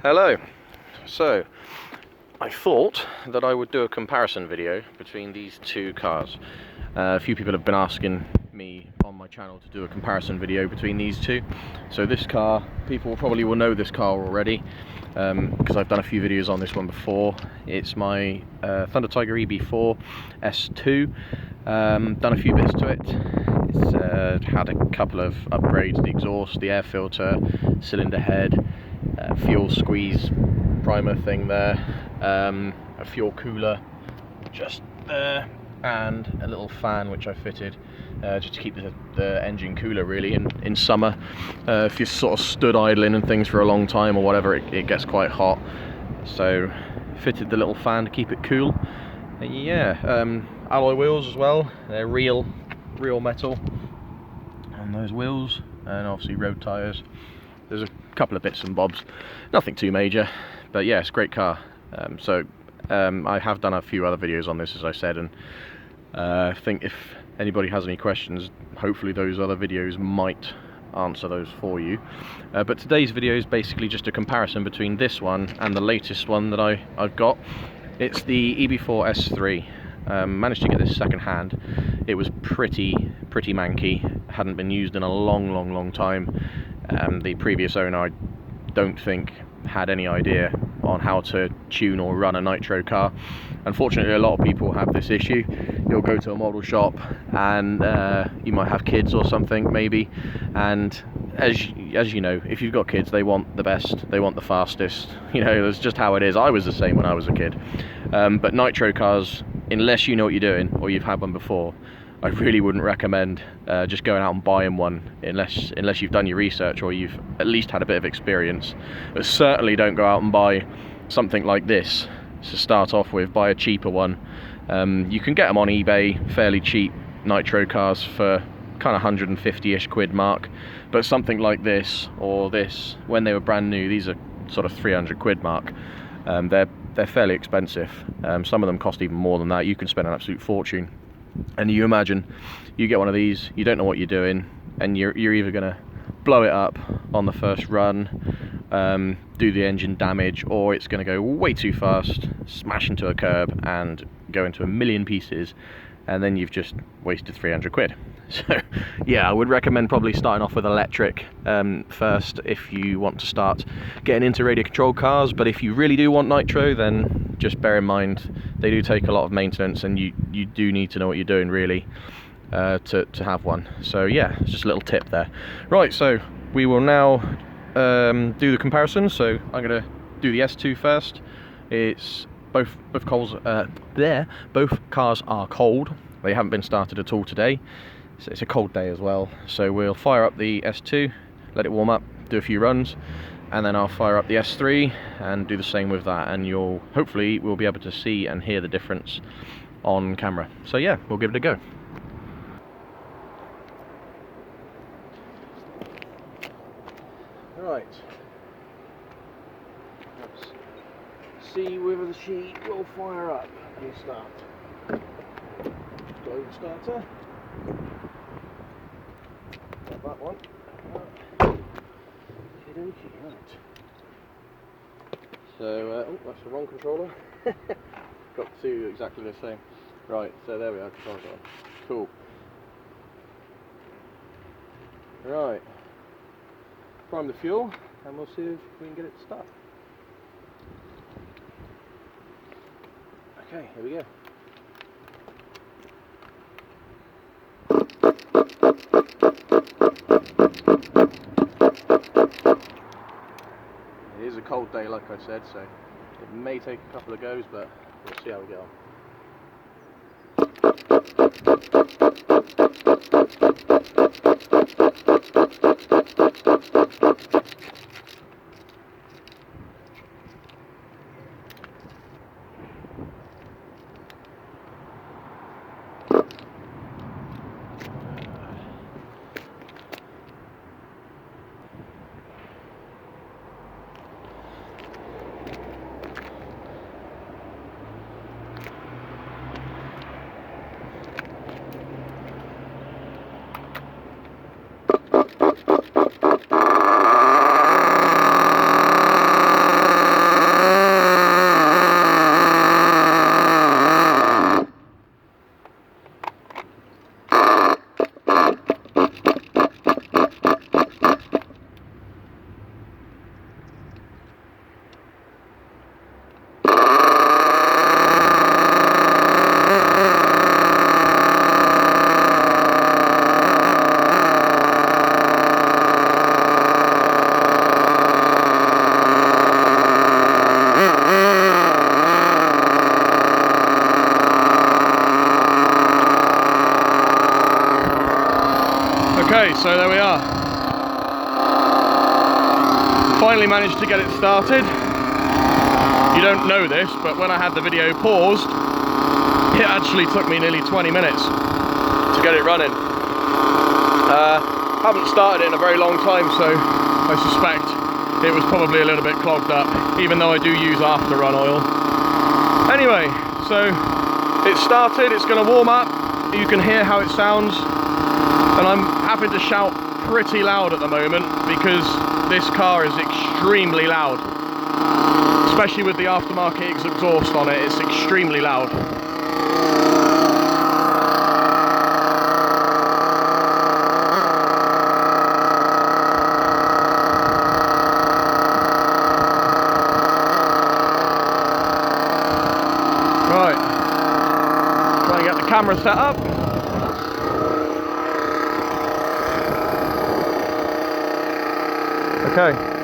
Hello. So I thought that I would do a comparison video between these two cars. A few people have been asking me on my channel to do a comparison video between these two. So this car, people probably will know this car already because I've done a few videos on this one before. It's my Tiger EB4 S2. Done a few bits to it. It's had a couple of upgrades: the exhaust, the air filter, cylinder head, fuel squeeze primer thing there, a fuel cooler just there, and a little fan which I fitted just to keep the engine cooler really in summer. If you're sort of stood idling and things for a long time or whatever, it gets quite hot, so fitted the little fan to keep it cool. And yeah, alloy wheels as well. They're real metal on those wheels, and obviously road tyres. There's a couple of bits and bobs, nothing too major, but yeah, it's a great car. I have done a few other videos on this, as I said, and I think if anybody has any questions, hopefully those other videos might answer those for you. But today's video is basically just a comparison between this one and the latest one that I've got. It's the EB4 S3. Managed to get this second hand. It was pretty manky, hadn't been used in a long time. The previous owner, I don't think, had any idea on how to tune or run a nitro car. Unfortunately, a lot of people have this issue. You'll go to a model shop and you might have kids or something maybe, and as you know, if you've got kids, they want the best, they want the fastest. You know, that's just how it is. I was the same when I was a kid. But nitro cars, unless you know what you're doing or you've had one before, I really wouldn't recommend just going out and buying one unless you've done your research or you've at least had a bit of experience. But certainly don't go out and buy something like this to start off with. Buy a cheaper one. You can get them on eBay, fairly cheap nitro cars for kind of 150-ish quid mark. But something like this or this, when they were brand new, these are sort of 300 quid mark. They're fairly expensive. Some of them cost even more than that. You can spend an absolute fortune. And you imagine you get one of these, you don't know what you're doing, and you're either going to blow it up on the first run, do the engine damage, or it's going to go way too fast, smash into a curb and go into a million pieces, and then you've just wasted 300 quid. So yeah, I would recommend probably starting off with electric first if you want to start getting into radio controlled cars. But if you really do want nitro, then just bear in mind they do take a lot of maintenance, and you do need to know what you're doing really to have one. So yeah, it's just a little tip there. Right, so we will now do the comparison. So I'm going to do the S2 first. It's both cars are cold. They haven't been started at all today. So it's a cold day as well, so we'll fire up the S2, let it warm up, do a few runs, and then I'll fire up the S3 and do the same with that, and hopefully we'll be able to see and hear the difference on camera. So yeah, we'll give it a go. Right, let's see whether the sheet will fire up and start. Globe starter. Got that one. Right. So, oh, that's the wrong controller. Got two exactly the same. Right, so there we are, controller's on. Cool. Right. Prime the fuel, and we'll see if we can get it to start. Okay, here we go. It is a cold day, like I said, so it may take a couple of goes, but we'll see how we get on. Okay, so there we are. Finally managed to get it started. You don't know this, but when I had the video paused, it actually took me nearly 20 minutes to get it running. Haven't started it in a very long time, so I suspect it was probably a little bit clogged up, even though I do use after run oil. Anyway, so it's started, it's going to warm up, you can hear how it sounds, and I'm having to shout pretty loud at the moment because this car is extremely loud. Especially with the aftermarket exhaust on it, it's extremely loud. Right, trying to get the camera set up. Okay.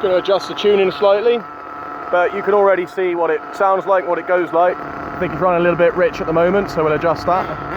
Going to adjust the tuning slightly, but you can already see what it sounds like, what it goes like. I think it's running a little bit rich at the moment, so we'll adjust that.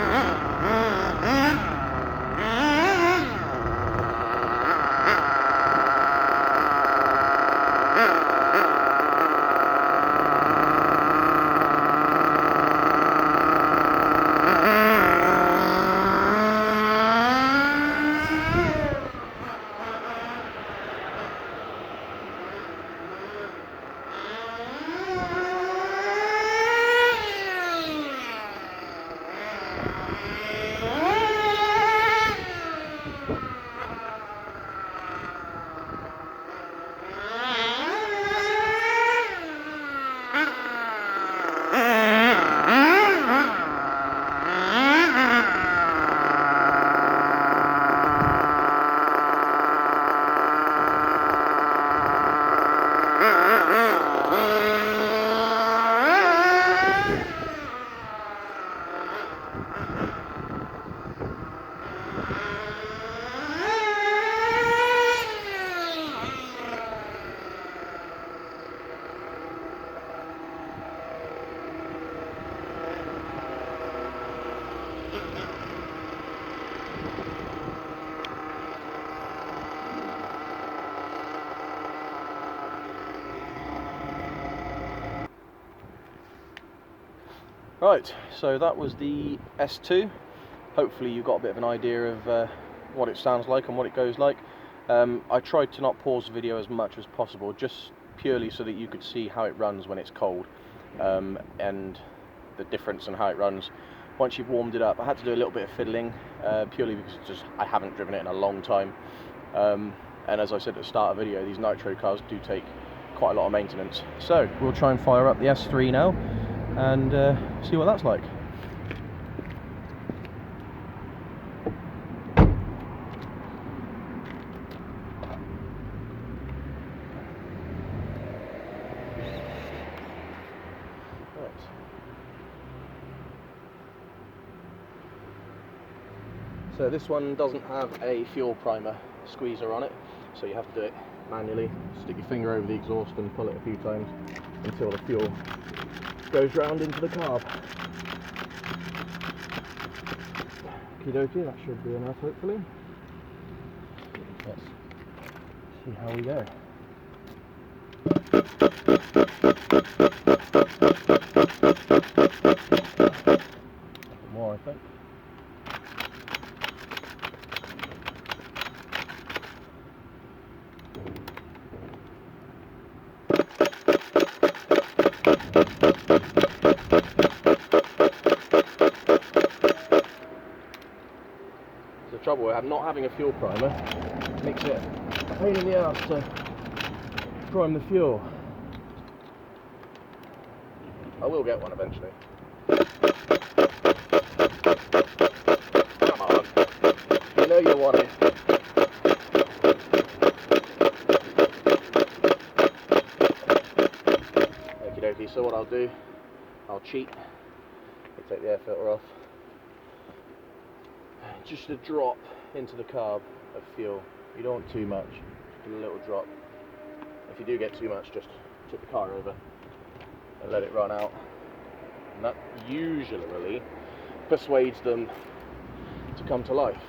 Right, so that was the S2. Hopefully you got a bit of an idea of what it sounds like and what it goes like. I tried to not pause the video as much as possible, just purely so that you could see how it runs when it's cold, and the difference in how it runs once you've warmed it up. I had to do a little bit of fiddling, purely because I haven't driven it in a long time. And as I said at the start of the video, these nitro cars do take quite a lot of maintenance. So we'll try and fire up the S3 now and see what that's like. So this one doesn't have a fuel primer squeezer on it, so you have to do it manually. Stick your finger over the exhaust and pull it a few times until the fuel goes round into the carb. Okie dokie, that should be enough hopefully. Let's see how we go. More, I think. The trouble with not having a fuel primer makes it a pain in the ass to prime the fuel. I will get one eventually. Come on, you know you want it. Okie dokie, so what I'll do, I'll cheat, I'll take the air filter off. Just a drop into the carb of fuel. You don't want too much, just a little drop. If you do get too much, just tip the car over and let it run out. And that usually persuades them to come to life.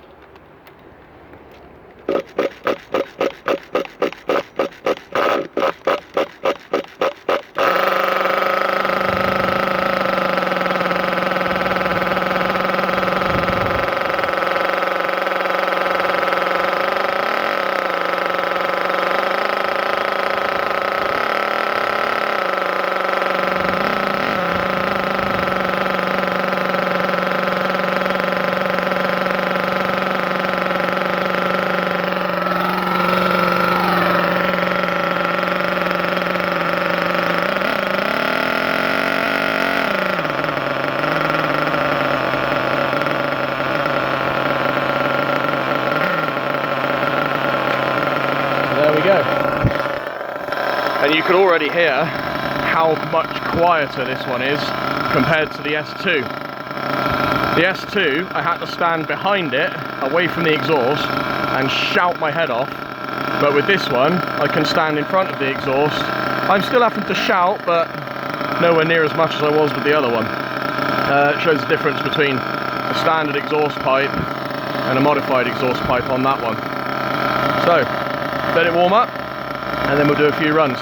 And you can already hear how much quieter this one is compared to the S2. The S2, I had to stand behind it, away from the exhaust, and shout my head off. But with this one, I can stand in front of the exhaust. I'm still having to shout, but nowhere near as much as I was with the other one. It shows the difference between a standard exhaust pipe and a modified exhaust pipe on that one. So, let it warm up, and then we'll do a few runs.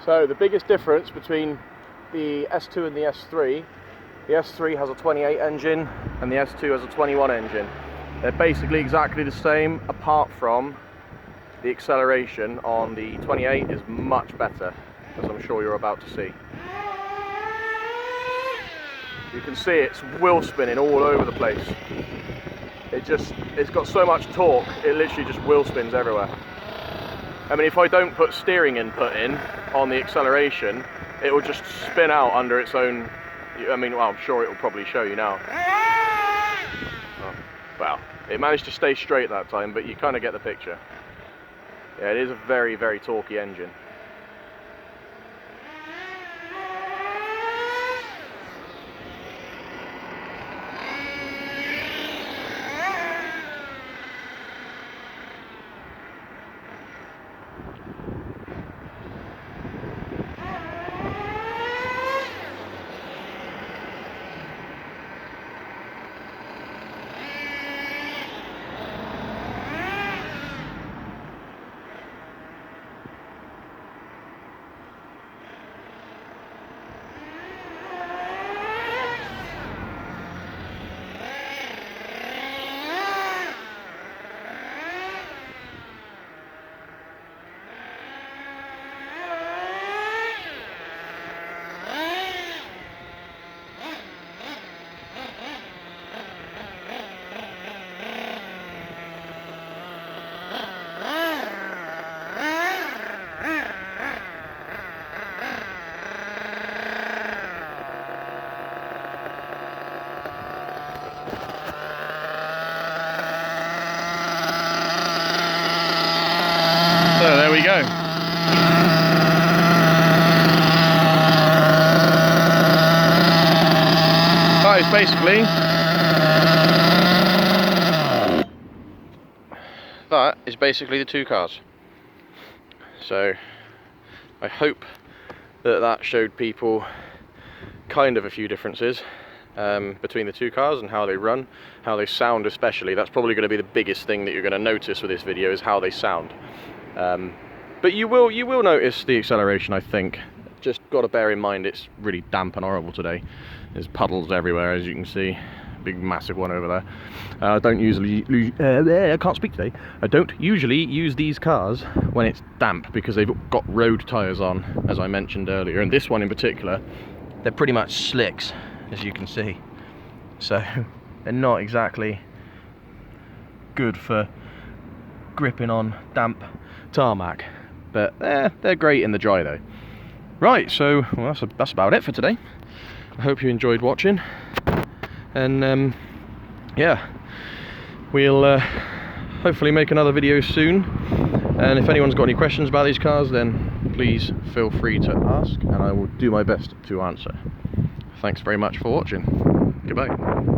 So the biggest difference between the S2 and the S3 has a 28 engine and the S2 has a 21 engine. They're basically exactly the same, apart from the acceleration on the 28 is much better, as I'm sure you're about to see. You can see it's wheel spinning all over the place. It's got so much torque, it literally just wheel spins everywhere. I mean, if I don't put steering input in on the acceleration, it will just spin out under its own. I mean, well, I'm sure it will probably show you now. Oh, well, it managed to stay straight that time, but you kind of get the picture. Yeah, it is a very, very torquey engine. So there we go. That is basically the two cars. So I hope that showed people kind of a few differences between the two cars and how they run, how they sound especially. That's probably going to be the biggest thing that you're going to notice with this video, is how they sound. But you will notice the acceleration, I think. Just got to bear in mind it's really damp and horrible today. There's puddles everywhere, as you can see. Big massive one over there. I don't usually I can't speak today. I don't usually use these cars when it's damp because they've got road tyres on, as I mentioned earlier, and this one in particular, they're pretty much slicks, as you can see. So they're not exactly good for gripping on damp tarmac, but they're great in the dry though. Right, so well, that's about it for today. I hope you enjoyed watching, and yeah, we'll hopefully make another video soon. And if anyone's got any questions about these cars, then please feel free to ask, and I will do my best to answer. Thanks very much for watching. Goodbye.